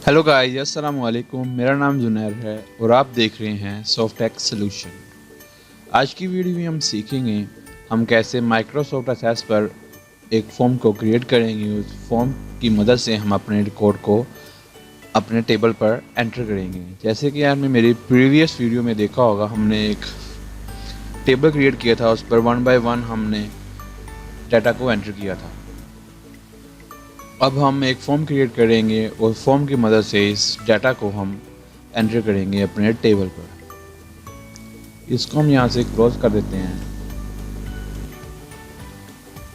Hello guys, अस्सलाम वालेकुम। मेरा नाम जुनैर है और आप देख रहे हैं सॉफ्टेक सॉल्यूशन। आज की वीडियो में हम सीखेंगे हम कैसे माइक्रोसॉफ्ट एक्सेस पर एक फॉर्म को क्रिएट करेंगे। उस फॉर्म की मदद से हम अपने रिकॉर्ड को अपने टेबल पर एंटर करेंगे। जैसे कि आपने मेरी प्रीवियस वीडियो में देखा होगा, हमने एक टेबल क्रिएट किया था, उस पर वन बाय वन हमने डाटा को एंटर किया था। अब हम एक फॉर्म क्रिएट करेंगे और फॉर्म की मदद से इस डाटा को हम एंटर करेंगे अपने टेबल पर। इसको हम यहाँ से क्लोज कर देते हैं।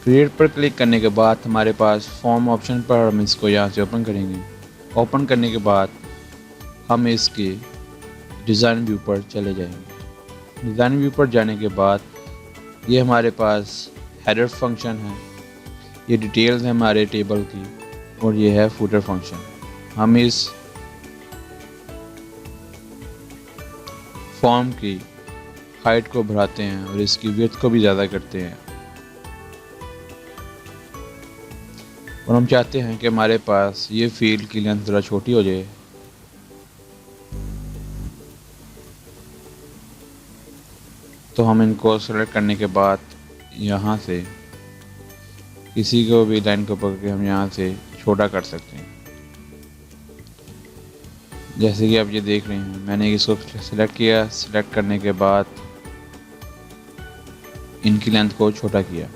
क्रिएट पर क्लिक करने के बाद हमारे पास फॉर्म ऑप्शन पर हम इसको यहाँ से ओपन करेंगे। ओपन करने के बाद हम इसके डिज़ाइन व्यू पर चले जाएंगे। डिज़ाइन व्यू पर जाने के बाद ये हमारे पास हेडर फंक्शन है, ये डिटेल्स है हमारे टेबल की, और ये है फुटर फंक्शन। हम इस फॉर्म की हाइट को बढ़ाते हैं और इसकी विड्थ को भी ज़्यादा करते हैं, और हम चाहते हैं कि हमारे पास ये फील्ड की लेंथ थोड़ा छोटी हो जाए। तो हम इनको सेलेक्ट करने के बाद यहाँ से किसी को भी लाइन को पकड़ के हम यहाँ से छोटा कर सकते हैं। जैसे कि आप ये देख रहे हैं, मैंने इसको सिलेक्ट किया। सिलेक्ट करने के बाद इनकी लेंथ को छोटा किया।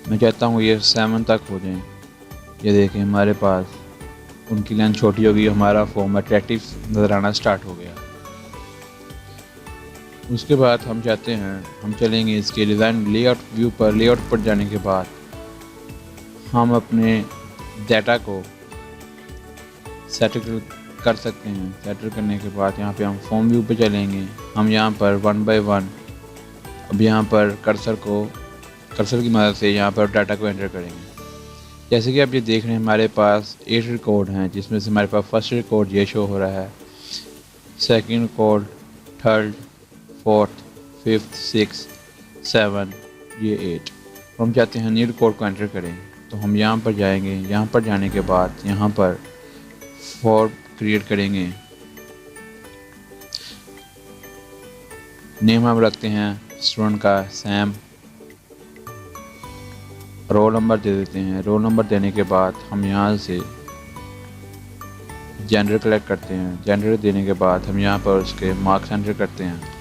मैं चाहता हूँ ये 7 तक हो जाए। ये देखें, हमारे पास उनकी लेंथ छोटी होगी, हमारा फॉर्म अट्रैक्टिव नज़र आना स्टार्ट हो गया। उसके बाद हम चाहते हैं, हम चलेंगे इसके डिज़ाइन लेआउट व्यू पर। लेआउट पर जाने के बाद हम अपने डाटा को सेटल कर सकते हैं। सेटल करने के बाद यहाँ पे हम फॉर्म व्यू पे चलेंगे। हम यहाँ पर वन बाय वन अब यहाँ पर कर्सर की मदद से यहाँ पर डाटा को एंटर करेंगे। जैसे कि आप ये देख रहे हैं, हमारे पास 8 रिकॉर्ड हैं, जिसमें से हमारे पास फर्स्ट रिकॉर्ड ये शो हो रहा है, second record, third, fourth, fifth, six, 7, ये 8। हम चाहते हैं न्यू रिकॉर्ड को एंटर करें, तो हम यहाँ पर जाएंगे। यहाँ पर जाने के बाद यहाँ पर फॉर्म क्रिएट करेंगे। नेम हम रखते हैं स्टूडेंट का सैम। रोल नंबर दे देते हैं। रोल नंबर देने के बाद हम यहाँ से जेंडर कलेक्ट करते हैं। जेंडर देने के बाद हम यहाँ पर उसके मार्क्स एंटर करते हैं।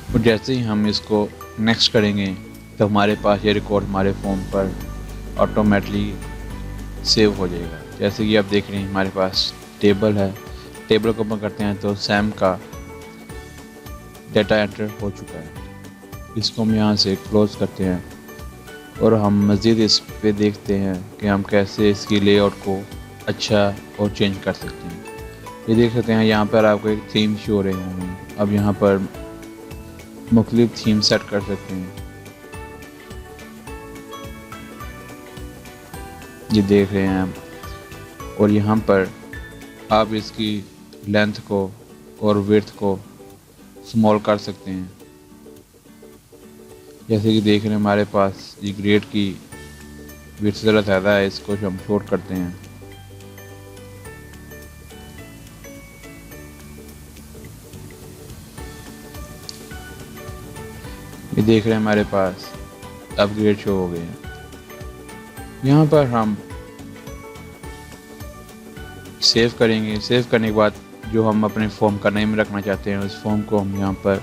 और जैसे ही हम इसको नेक्स्ट करेंगे तो हमारे पास ये रिकॉर्ड हमारे फॉर्म पर ऑटोमेटिकली सेव हो जाएगा। जैसे कि आप देख रहे हैं, हमारे पास टेबल है। टेबल को ओपन करते हैं तो सैम का डाटा एंटर हो चुका है। इसको हम यहाँ से क्लोज करते हैं और हम मज़ीद इस पे देखते हैं कि हम कैसे इसकी लेआउट को अच्छा और चेंज कर सकते हैं। ये देख सकते हैं, यहाँ पर आपको एक थीम शो हो रहे होंगे। अब यहाँ पर मुख्तलिफ थीम सेट कर सकते हैं। ये देख रहे हैं आप। और यहाँ पर आप इसकी लेंथ को और विड्थ को स्मॉल कर सकते हैं। जैसे कि देख रहे हैं, हमारे पास ये ग्रेड की विड्थ ज़रा ज़्यादा है, इसको हम शॉर्ट करते हैं। ये देख रहे हैं, हमारे पास अपग्रेड शो हो गए हैं। यहाँ पर हम सेव करेंगे। सेव करने के बाद जो हम अपने फॉर्म का नेम रखना चाहते हैं, उस फॉर्म को हम यहाँ पर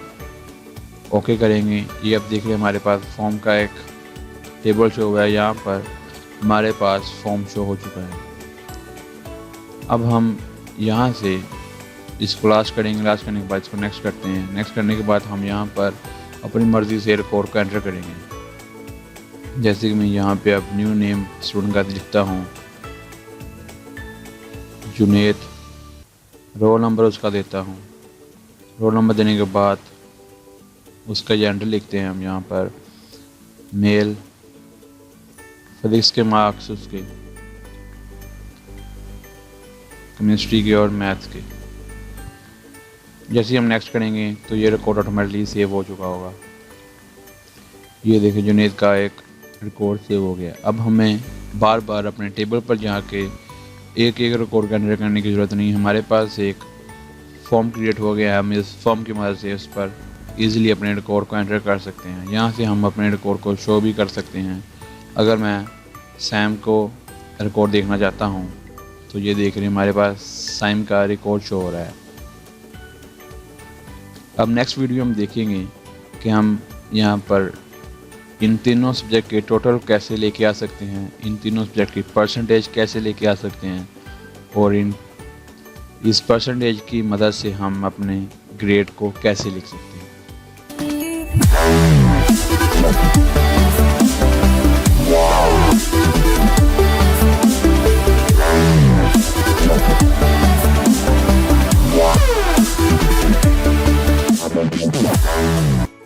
ओके करेंगे। ये अब देख रहे हैं, हमारे पास फॉर्म का एक टेबल शो हुआ है। यहाँ पर हमारे पास फॉर्म शो हो चुका है। अब हम यहाँ से इसको लास्ट करेंगे। लास्ट करने के बाद इसको नेक्स्ट करते हैं। नेक्स्ट करने के बाद हम यहाँ पर अपनी मर्ज़ी से रिकॉर्ड को एंटर करेंगे। जैसे कि मैं यहाँ पे अब न्यू नेम स्टूडेंट का लिखता हूँ, जुनेद। रोल नंबर उसका देता हूँ। रोल नंबर देने के बाद उसका जेंडर लिखते हैं हम यहाँ पर मेल। फिजिक्स के मार्क्स उसके, केमिस्ट्री के और मैथ्स के। जैसे ही हम नेक्स्ट करेंगे तो ये रिकॉर्ड ऑटोमेटिकली सेव हो चुका होगा। ये देखिए, जुनेद का एक रिकॉर्ड सेव हो गया। अब हमें बार बार अपने टेबल पर जाके एक एक रिकॉर्ड का एंटर करने की ज़रूरत नहीं। हमारे पास एक फॉर्म क्रिएट हो गया है, हम इस फॉर्म की मदद से उस पर ईज़िली अपने रिकॉर्ड को एंटर कर सकते हैं। यहाँ से हम अपने रिकॉर्ड को शो भी कर सकते हैं। अगर मैं सैम को रिकॉर्ड देखना चाहता हूँ तो ये देख रहे हैं हमारे पास सैम का रिकॉर्ड शो हो रहा है। अब नेक्स्ट वीडियो हम देखेंगे कि हम यहाँ पर इन तीनों सब्जेक्ट के टोटल कैसे लेके आ सकते हैं, इन तीनों सब्जेक्ट की परसेंटेज कैसे लेके आ सकते हैं और इस परसेंटेज की मदद से हम अपने ग्रेड को कैसे लिख सकते हैं।